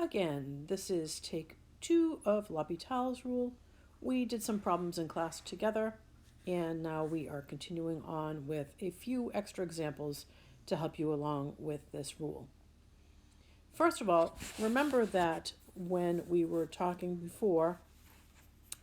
Again, this is take 2 of L'Hopital's rule. We did some problems in class together, and now we are continuing on with a few extra examples to help you along with this rule. First of all, remember that when we were talking before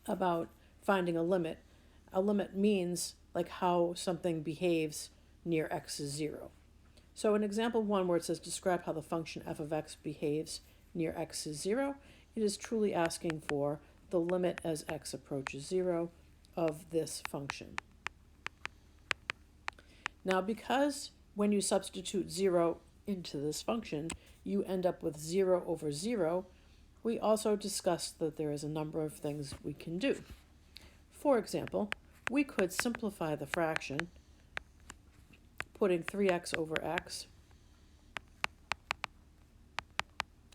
about finding a limit means like how something behaves near x is 0. So in example 1, where it says describe how the function f of x behaves near x is 0, it is truly asking for the limit as x approaches 0 of this function. Now, because when you substitute 0 into this function, you end up with 0 over 0, we also discussed that there is a number of things we can do. For example, we could simplify the fraction, putting 3x over x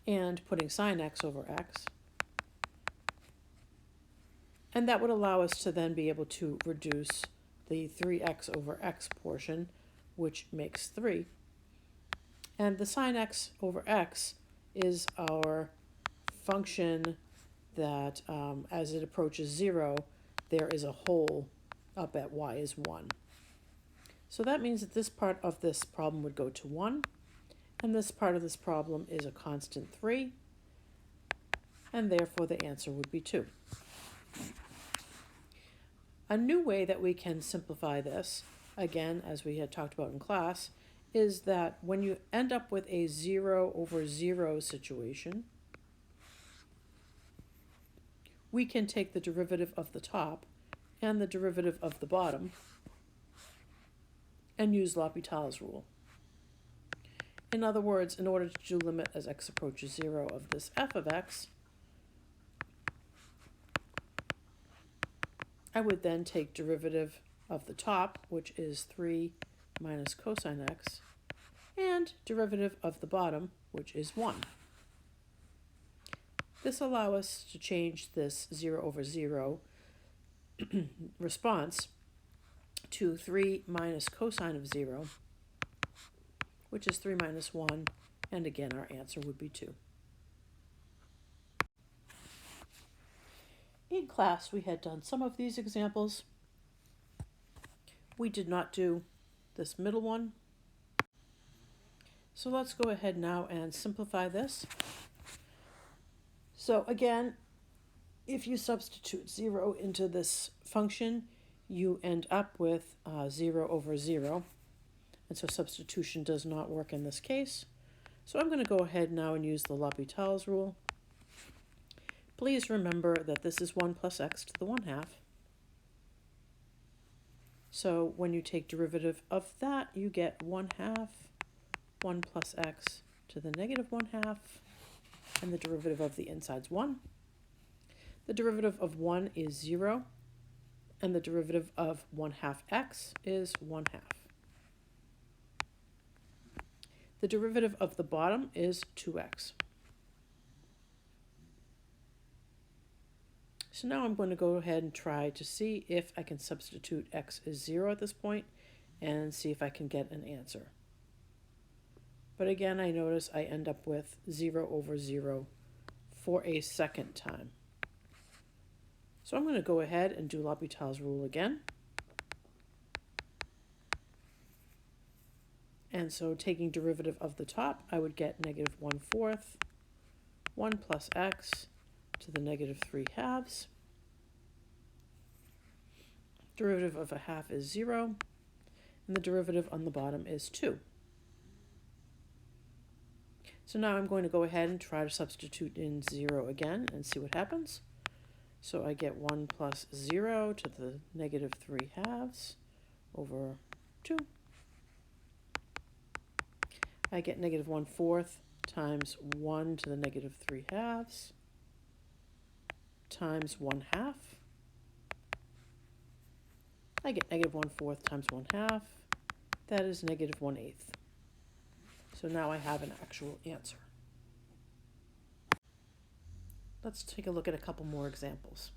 and putting sine x over x. And that would allow us to then be able to reduce the 3x over x portion, which makes 3. And the sine x over x is our function that as it approaches 0, there is a hole up at y is 1. So that means that this part of this problem would go to 1, and this part of this problem is a constant 3, and therefore the answer would be 2. A new way that we can simplify this, again, as we had talked about in class, is that when you end up with a 0 over 0 situation, we can take the derivative of the top and the derivative of the bottom and use L'Hopital's rule. In other words, in order to do limit as x approaches 0 of this f of x, I would then take derivative of the top, which is 3 minus cosine x, and derivative of the bottom, which is 1. This allows us to change this 0 over 0 response to 3 minus cosine of 0, which is 3 minus 1, and again our answer would be 2. In class, we had done some of these examples. We did not do this middle one. So let's go ahead now and simplify this. So again, if you substitute 0 into this function, you end up with 0 over 0. And so substitution does not work in this case. So I'm going to go ahead now and use the L'Hopital's rule. Please remember that this is 1 plus x to the 1/2. So when you take derivative of that, you get 1/2, 1 plus x to the negative 1/2, and the derivative of the inside's 1. The derivative of 1 is 0, and the derivative of 1/2 x is 1/2. The derivative of the bottom is 2x. So now I'm going to go ahead and try to see if I can substitute x is 0 at this point and see if I can get an answer. But again, I notice I end up with 0 over 0 for a second time. So I'm going to go ahead and do L'Hopital's rule again. And so taking derivative of the top, I would get negative 1/4, 1 plus x to the negative 3/2. Derivative of 1/2 is 0, and the derivative on the bottom is 2. So now I'm going to go ahead and try to substitute in 0 again and see what happens. So I get 1 plus 0 to the negative 3/2 over 2. I get negative 1/4 times 1 to the negative 3/2 times 1/2. I get negative 1/4 times 1/2. That is negative 1/8. So now I have an actual answer. Let's take a look at a couple more examples.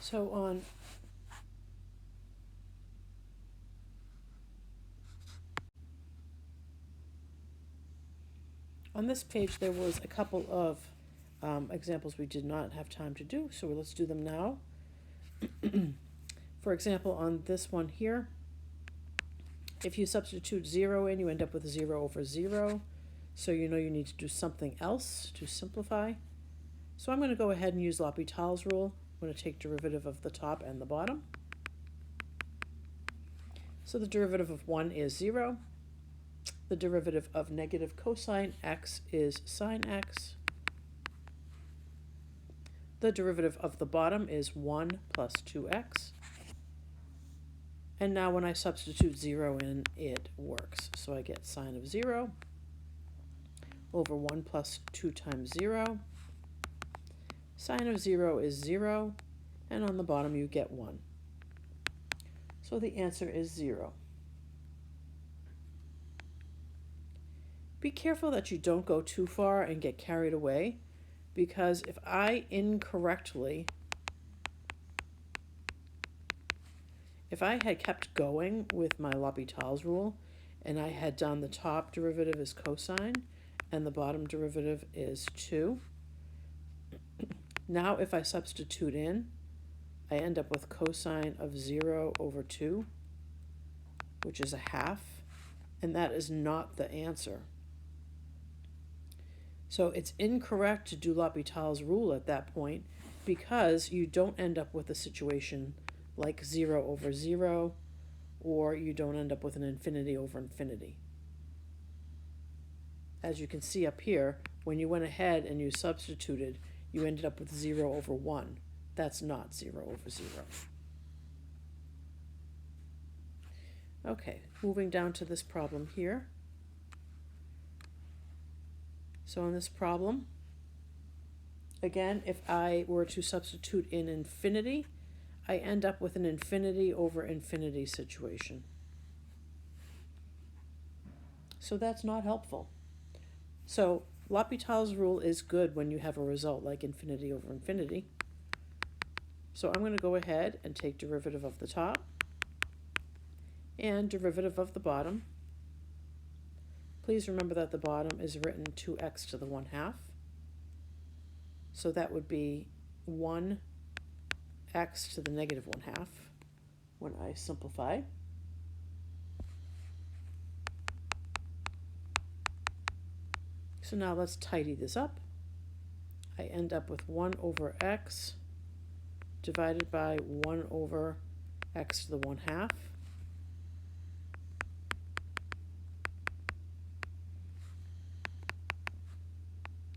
So on On this page, there was a couple of examples we did not have time to do, so let's do them now. For example, on this one here, if you substitute 0 in, you end up with 0 over 0. So you know you need to do something else to simplify. So I'm going to go ahead and use L'Hopital's rule. I'm going to take derivative of the top and the bottom. So the derivative of 1 is 0. The derivative of negative cosine x is sine x. The derivative of the bottom is 1 plus 2x. And now when I substitute 0 in, it works. So I get sine of 0 over 1 plus 2 times 0. Sine of 0 is 0, and on the bottom you get 1. So the answer is 0. Be careful that you don't go too far and get carried away, because if I had kept going with my L'Hopital's rule, and I had done the top derivative is cosine, and the bottom derivative is 2, now if I substitute in, I end up with cosine of 0 over 2, which is a half, and that is not the answer. So it's incorrect to do L'Hopital's rule at that point, because you don't end up with a situation like 0 over 0, or you don't end up with an infinity over infinity. As you can see up here, when you went ahead and you substituted, you ended up with 0 over 1. That's not 0 over 0. Okay, moving down to this problem here. So in this problem, again, if I were to substitute in infinity, I end up with an infinity over infinity situation. So that's not helpful. So L'Hopital's rule is good when you have a result like infinity over infinity. So I'm going to go ahead and take derivative of the top and derivative of the bottom. Please remember that the bottom is written 2x to the 1/2. So that would be 1x to the negative 1/2 when I simplify. So now let's tidy this up. I end up with 1 over x divided by 1 over x to the 1/2.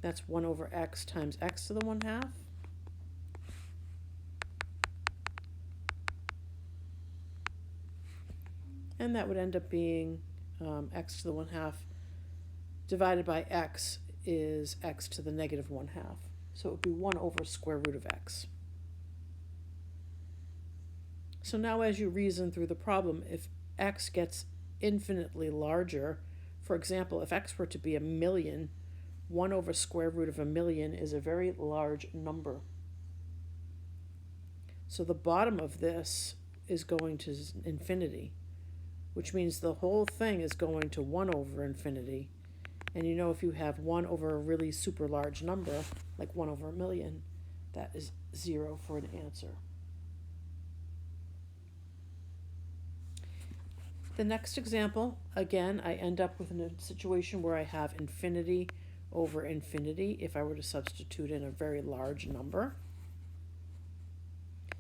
That's 1 over x times x to the 1/2. And that would end up being x to the 1/2 divided by x is x to the negative 1/2. So it would be 1 over square root of x. So now as you reason through the problem, if x gets infinitely larger, for example, if x were to be 1,000,000, 1 over square root of 1,000,000 is a very large number. So the bottom of this is going to infinity, which means the whole thing is going to 1 over infinity. And you know, if you have 1 over a really super large number, like 1 over 1,000,000, that is 0 for an answer. The next example, again, I end up with a situation where I have infinity over infinity if I were to substitute in a very large number.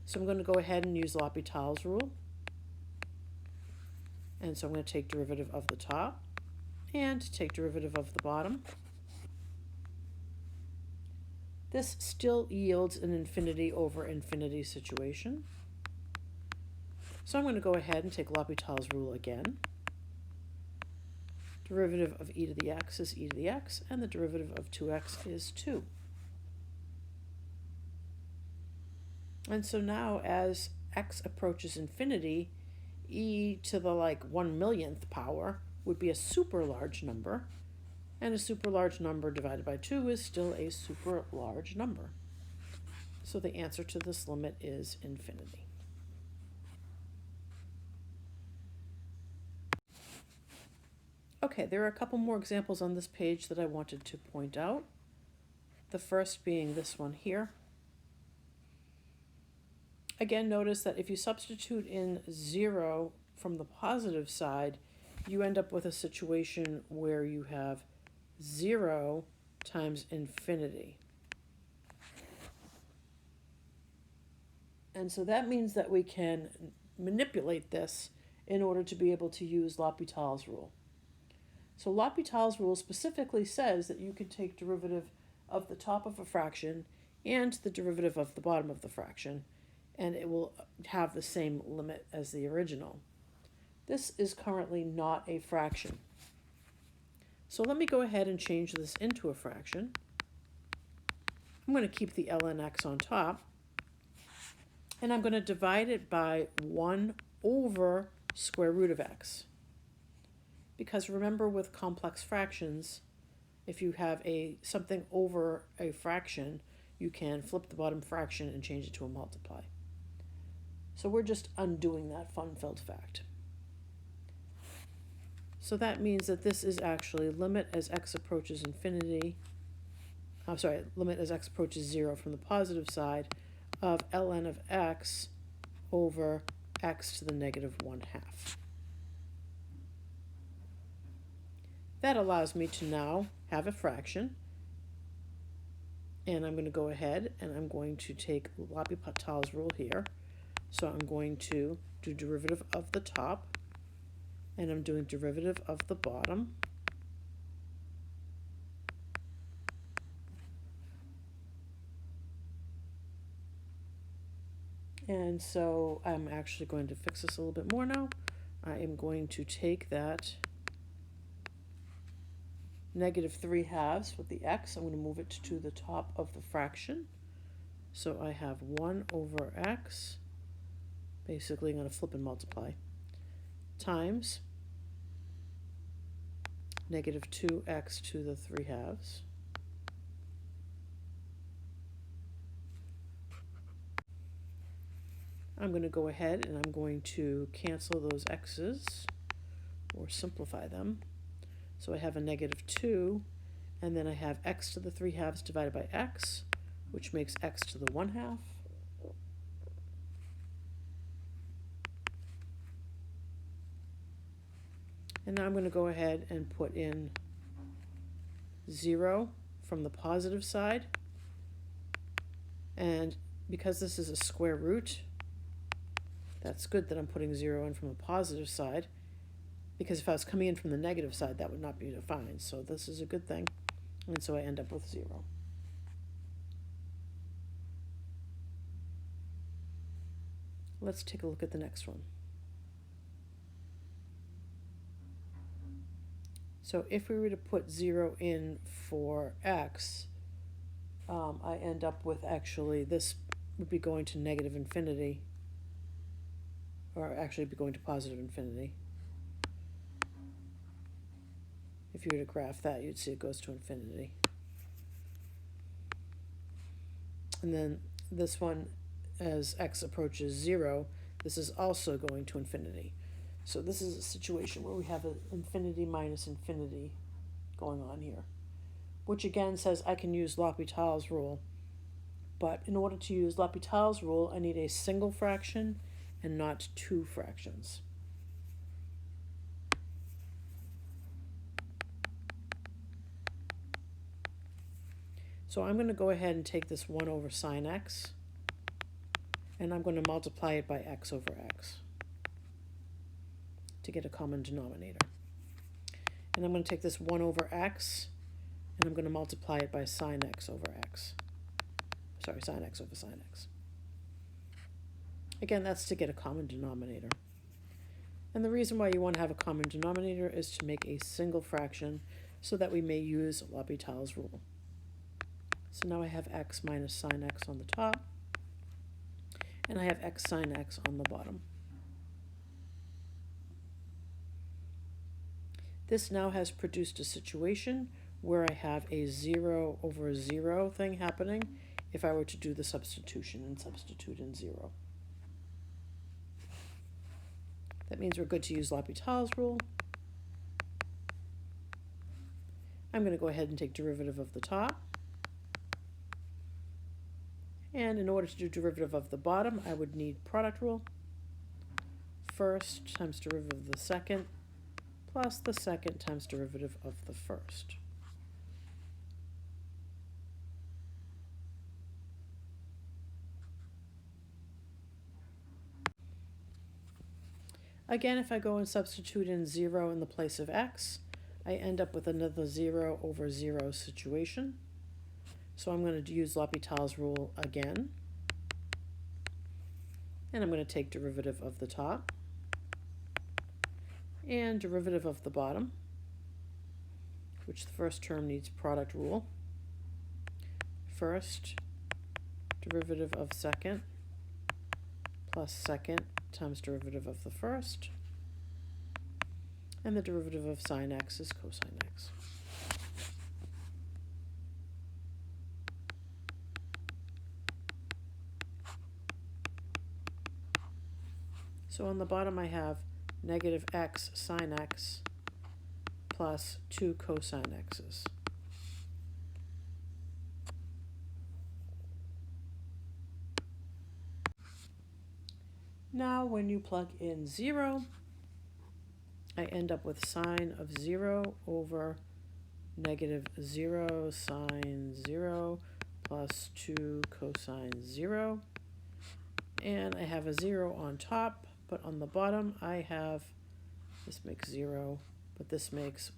So I'm going to go ahead and use L'Hopital's rule. And so I'm going to take derivative of the top and take derivative of the bottom. This still yields an infinity over infinity situation. So I'm going to go ahead and take L'Hopital's rule again. Derivative of e to the x is e to the x, and the derivative of 2x is 2. And so now as x approaches infinity, e to the 1,000,000th power would be a super large number, and a super large number divided by 2 is still a super large number. So the answer to this limit is infinity. Okay. Okay, there are a couple more examples on this page that I wanted to point out. The first being this one here. Again, notice that if you substitute in 0 from the positive side, you end up with a situation where you have 0 times infinity. And so that means that we can manipulate this in order to be able to use L'Hopital's rule. So L'Hopital's rule specifically says that you can take derivative of the top of a fraction and the derivative of the bottom of the fraction, and it will have the same limit as the original. This is currently not a fraction. So let me go ahead and change this into a fraction. I'm going to keep the ln x on top, and I'm going to divide it by 1 over square root of x. Because remember, with complex fractions, if you have something over a fraction, you can flip the bottom fraction and change it to a multiply. So we're just undoing that fun-filled fact. So that means that this is actually limit as x approaches infinity, limit as x approaches 0 from the positive side of ln of x over x to the negative 1/2. That allows me to now have a fraction, and I'm going to go ahead and I'm going to take L'Hopital's rule here. So I'm going to do derivative of the top, and I'm doing derivative of the bottom. And so I'm actually going to fix this a little bit more now. I am going to take that negative 3/2 with the x. I'm going to move it to the top of the fraction. So I have 1 over x. Basically, I'm going to flip and multiply. Times negative 2x to the 3/2. I'm going to go ahead and I'm going to cancel those x's or simplify them. So I have a negative 2, and then I have x to the 3/2 divided by x, which makes x to the 1/2. And now I'm going to go ahead and put in 0 from the positive side. And because this is a square root, that's good that I'm putting 0 in from the positive side, because if I was coming in from the negative side, that would not be defined. So this is a good thing. And so I end up with 0. Let's take a look at the next one. So if we were to put 0 in for x, I end up with actually this would be going to negative infinity, or actually be going to positive infinity. If you were to graph that, you'd see it goes to infinity. And then this one, as x approaches 0, this is also going to infinity. So this is a situation where we have an infinity minus infinity going on here, which again says I can use L'Hopital's rule. But in order to use L'Hopital's rule, I need a single fraction and not 2 fractions. So I'm going to go ahead and take this 1 over sine x, and I'm going to multiply it by x over x to get a common denominator. And I'm going to take this 1 over x, and I'm going to multiply it by sine x over x. Sorry, sine x over sine x. Again, that's to get a common denominator. And the reason why you want to have a common denominator is to make a single fraction so that we may use L'Hopital's rule. So now I have x minus sine x on the top, and I have x sine x on the bottom. This now has produced a situation where I have a 0 over 0 thing happening if I were to do the substitution and substitute in 0. That means we're good to use L'Hopital's rule. I'm going to go ahead and take derivative of the top. And in order to do derivative of the bottom, I would need product rule. First times derivative of the second plus the second times derivative of the first. Again, if I go and substitute in 0 in the place of x, I end up with another 0 over 0 situation. So I'm going to use L'Hopital's rule again. And I'm going to take derivative of the top and derivative of the bottom, which the first term needs product rule. First derivative of second plus second times derivative of the first, and the derivative of sine x is cosine x. So on the bottom I have negative x sine x plus 2 cosine x's. Now when you plug in 0, I end up with sine of 0 over negative 0 sine 0 plus 2 cosine 0. And I have a 0 on top, but on the bottom I have, this makes 0, but this makes,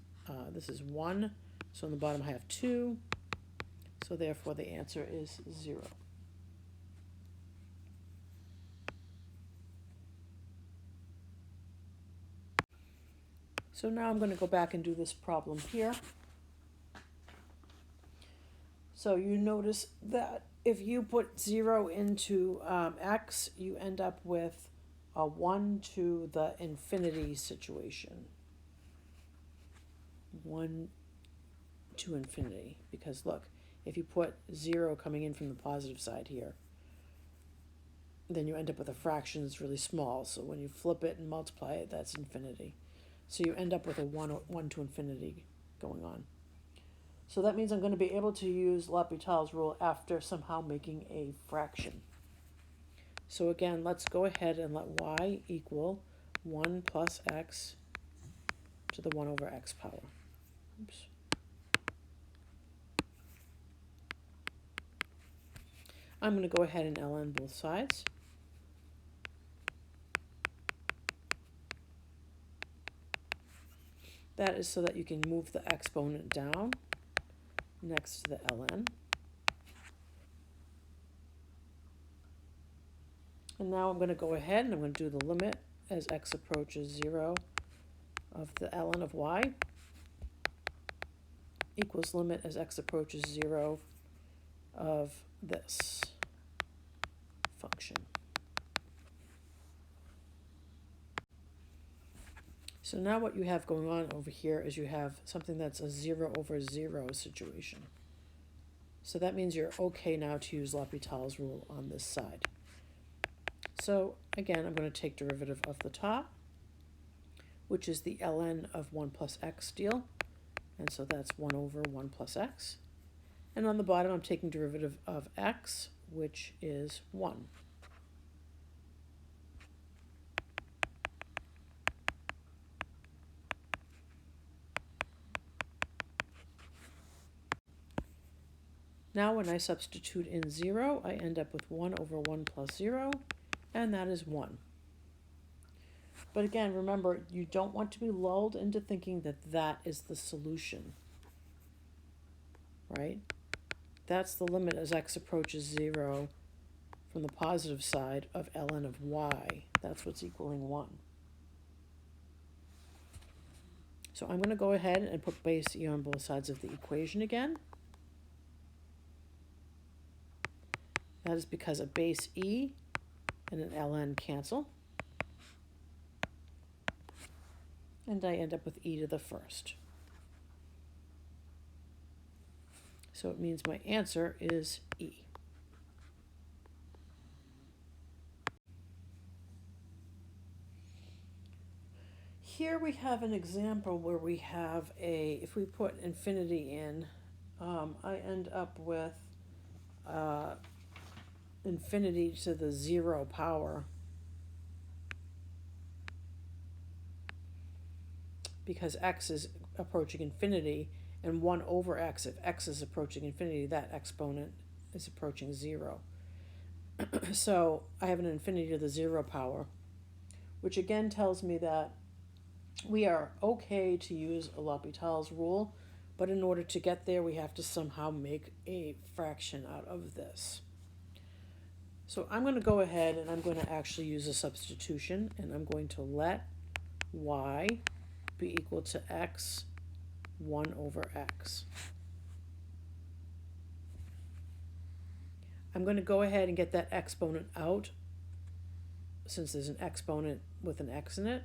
this is 1. So on the bottom I have 2. So therefore the answer is 0. So now I'm going to go back and do this problem here. So you notice that if you put 0 into x, you end up with a 1 to the infinity situation. 1 to infinity. Because look, if you put 0 coming in from the positive side here, then you end up with a fraction that's really small. So when you flip it and multiply it, that's infinity. So you end up with a 1 to infinity going on. So that means I'm going to be able to use L'Hopital's rule after somehow making a fraction. So again, let's go ahead and let y equal 1 plus x to the 1 over x power. Oops. I'm going to go ahead and ln both sides. That is so that you can move the exponent down next to the ln. And now I'm going to go ahead and I'm going to do the limit as x approaches 0 of the ln of y equals limit as x approaches 0 of this function. So now what you have going on over here is you have something that's a 0 over 0 situation. So that means you're okay now to use L'Hopital's rule on this side. So again, I'm going to take derivative of the top, which is the ln of 1 plus x deal. And so that's 1 over 1 plus x. And on the bottom, I'm taking derivative of x, which is 1. Now when I substitute in 0, I end up with 1 over 1 plus 0, and that is 1. But again, remember, you don't want to be lulled into thinking that that is the solution, right? That's the limit as x approaches 0 from the positive side of ln of y. That's what's equaling 1. So I'm going to go ahead and put base e on both sides of the equation again. That is because a base e and an ln cancel. And I end up with e to the first. So it means my answer is e. here we have an example where we have if we put infinity in, I end up with infinity to the 0 power, because x is approaching infinity, and 1 over x, if x is approaching infinity, that exponent is approaching 0. So I have an infinity to the 0 power, which again tells me that we are okay to use a L'Hopital's rule, but in order to get there, we have to somehow make a fraction out of this. So I'm going to go ahead and I'm going to actually use a substitution, and I'm going to let y be equal to x 1 over x. I'm going to go ahead and get that exponent out, since there's an exponent with an x in it.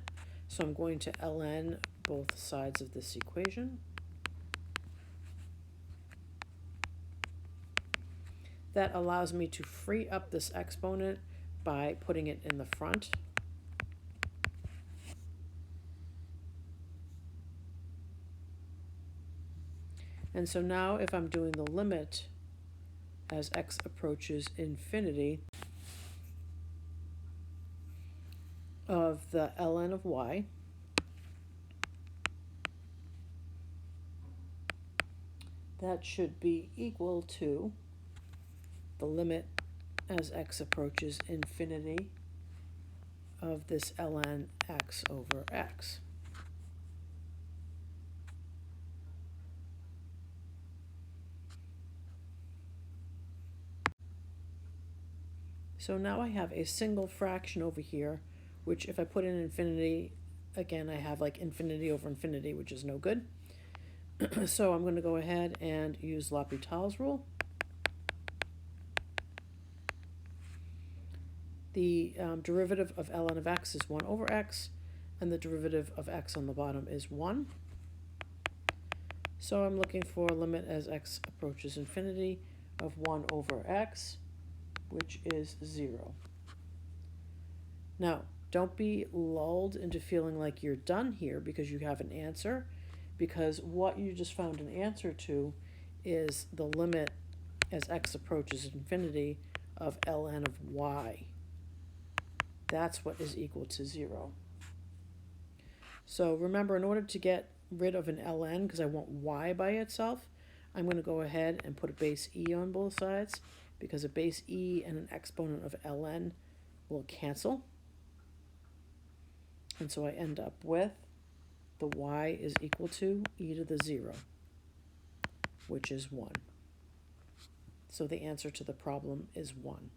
So I'm going to ln both sides of this equation. That allows me to free up this exponent by putting it in the front. And so now if I'm doing the limit as x approaches infinity of the ln of y, that should be equal to the limit as x approaches infinity of this ln x over x. So now I have a single fraction over here, which if I put in infinity, again, I have like infinity over infinity, which is no good. So I'm going to go ahead and use L'Hopital's rule. The derivative of ln of x is 1 over x, and the derivative of x on the bottom is 1. So I'm looking for a limit as x approaches infinity of 1 over x, which is 0. Now, don't be lulled into feeling like you're done here because you have an answer, because what you just found an answer to is the limit as x approaches infinity of ln of y. That's what is equal to 0. So remember, in order to get rid of an ln, because I want y by itself, I'm going to go ahead and put a base e on both sides, because a base e and an exponent of ln will cancel. And so I end up with the y is equal to e to the 0, which is 1. So the answer to the problem is 1.